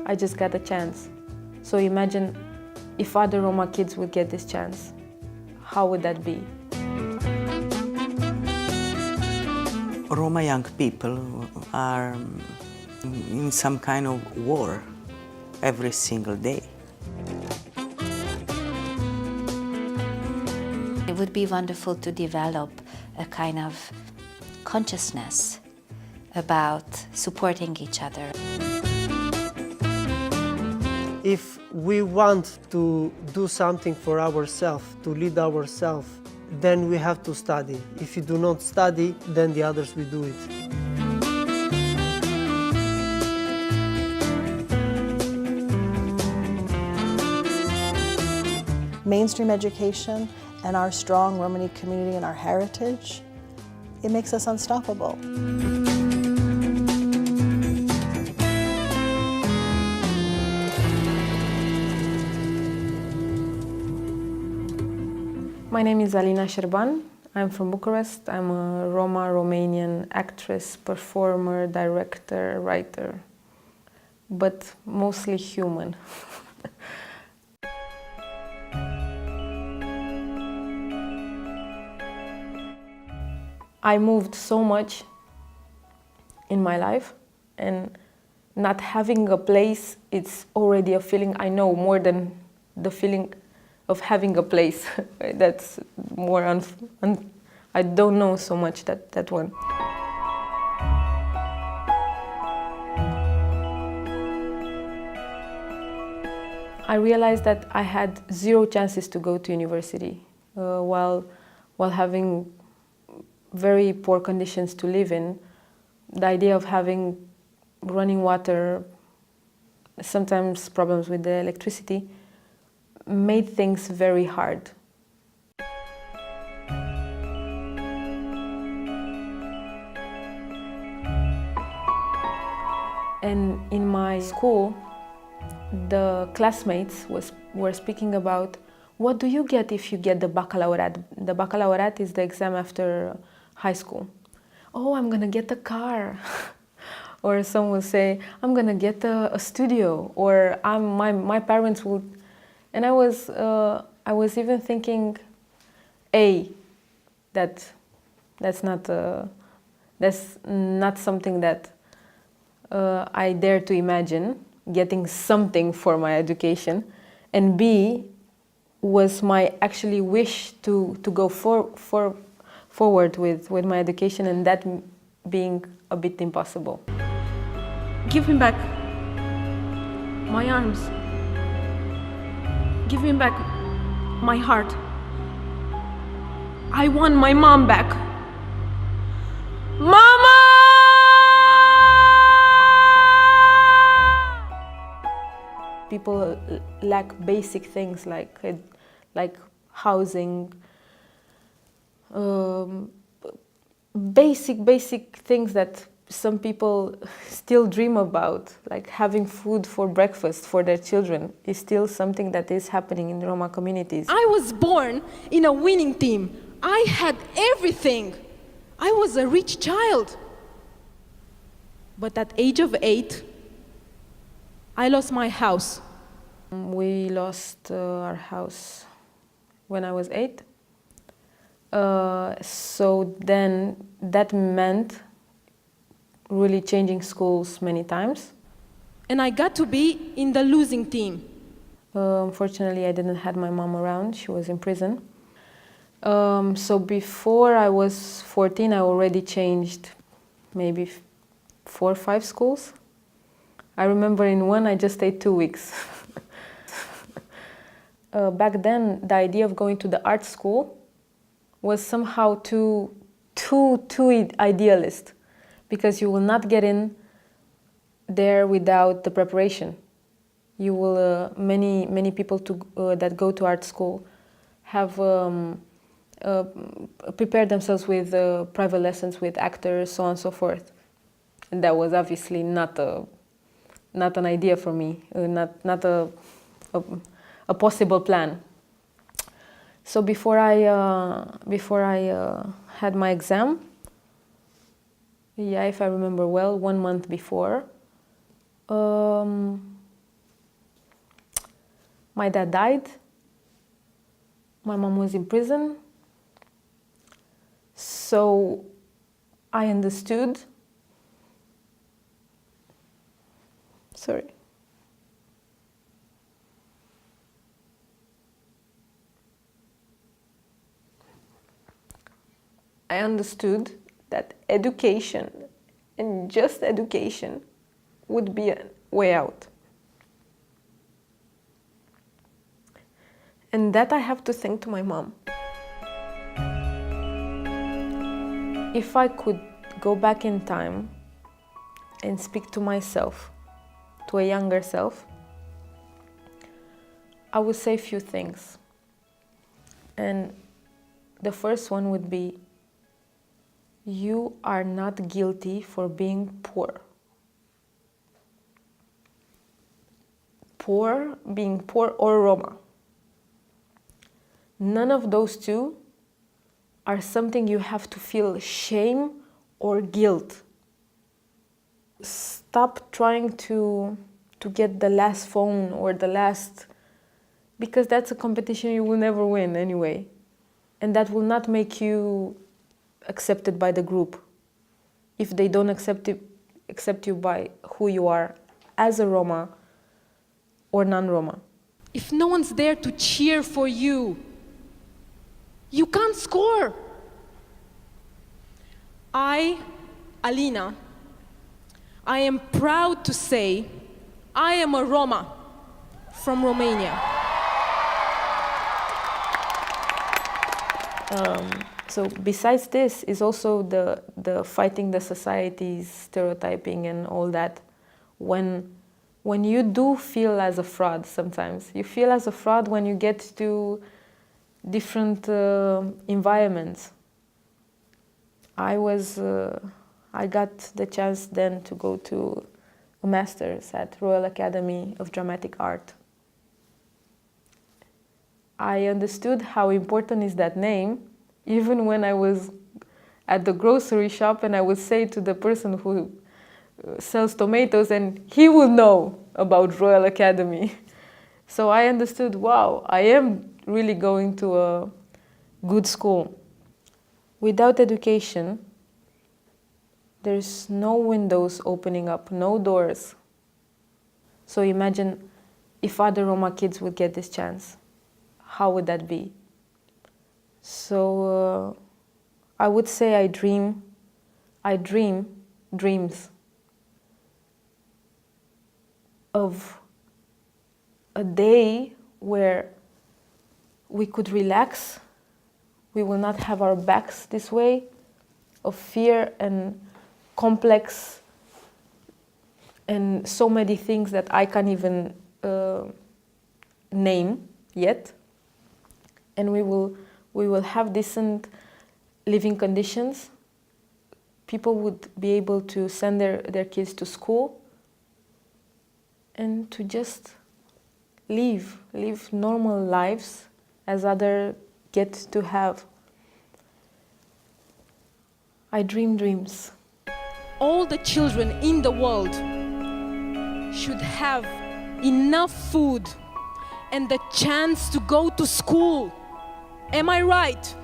I just got a chance. So imagine if other Roma kids would get this chance. How would that be? Roma young people are in some kind of war every single day. It would be wonderful to develop a kind of consciousness about supporting each other. If we want to do something for ourselves, to lead ourselves, then we have to study. If you do not study, then the others will do it. Mainstream education and our strong Romani community and our heritage, it makes us unstoppable. My name is Alina Serban. I'm from Bucharest. I'm a Romanian actress, performer, director, writer, but mostly human. I moved so much in my life, and not having a place, it's already a feeling I know more than the feeling of having a place. That's more I don't know so much that one. I realized that I had 0 chances to go to university while having very poor conditions to live in. The idea of having running water, sometimes problems with the electricity, made things very hard. And in my school, the classmates were speaking about, what do you get if you get the baccalaureate? The baccalaureate is the exam after high school. Oh, I'm gonna get a car. Or some will say, I'm gonna get a studio, or my parents will. And I was even thinking, that's not something that I dare to imagine, getting something for my education, and B, was my actually wish to go forward with my education, and that being a bit impossible. Give me back my arms. Give me back my heart. I want my mom back. Mama! People lack basic things like housing, basic things that some people still dream about, like having food for breakfast for their children, is still something that is happening in Roma communities. I was born in a winning team. I had everything. I was a rich child. But at age of 8, I lost my house. We lost our house when I was 8. So then that meant really changing schools many times. And I got to be in the losing team. Unfortunately, I didn't have my mom around. She was in prison. So before I was 14, I already changed maybe 4 or 5 schools. I remember in one I just stayed 2 weeks. Back then, the idea of going to the art school was somehow too idealist, because you will not get in there without the preparation. You will many people that go to art school have prepared themselves with private lessons with actors, so on and so forth. And that was obviously not an idea for me, not a possible plan. So before I had my exam, yeah, if I remember well, 1 month before, My dad died. My mom was in prison. So I understood. Sorry. I understood that education, and just education, would be a way out. And that I have to thank to my mom. If I could go back in time and speak to myself, to a younger self, I would say a few things. And the first one would be, you are not guilty for being poor. Being poor or Roma. None of those two are something you have to feel shame or guilt. Stop trying to get the last phone or the last, because that's a competition you will never win anyway. And that will not make you accepted by the group if they don't accept you by who you are as a Roma or non-Roma. If no one's there to cheer for you, you can't score. I, Alina, I am proud to say I am a Roma from Romania. So besides this is also the fighting the society's stereotyping and all that. When you do feel as a fraud sometimes, you feel as a fraud when you get to different environments. I got the chance then to go to a master's at Royal Academy of Dramatic Art. I understood how important is that name, even when I was at the grocery shop and I would say to the person who sells tomatoes, and he will know about Royal Academy. So I understood, wow, I am really going to a good school. Without education, there's no windows opening up, no doors. So imagine if other Roma kids would get this chance, how would that be? So I would say I dream dreams of a day where we could relax, we will not have our backs this way of fear and complex and so many things that I can't even name yet. And we will have decent living conditions. People would be able to send their kids to school and to just live normal lives as others get to have. I dream dreams. All the children in the world should have enough food and the chance to go to school. Am I right?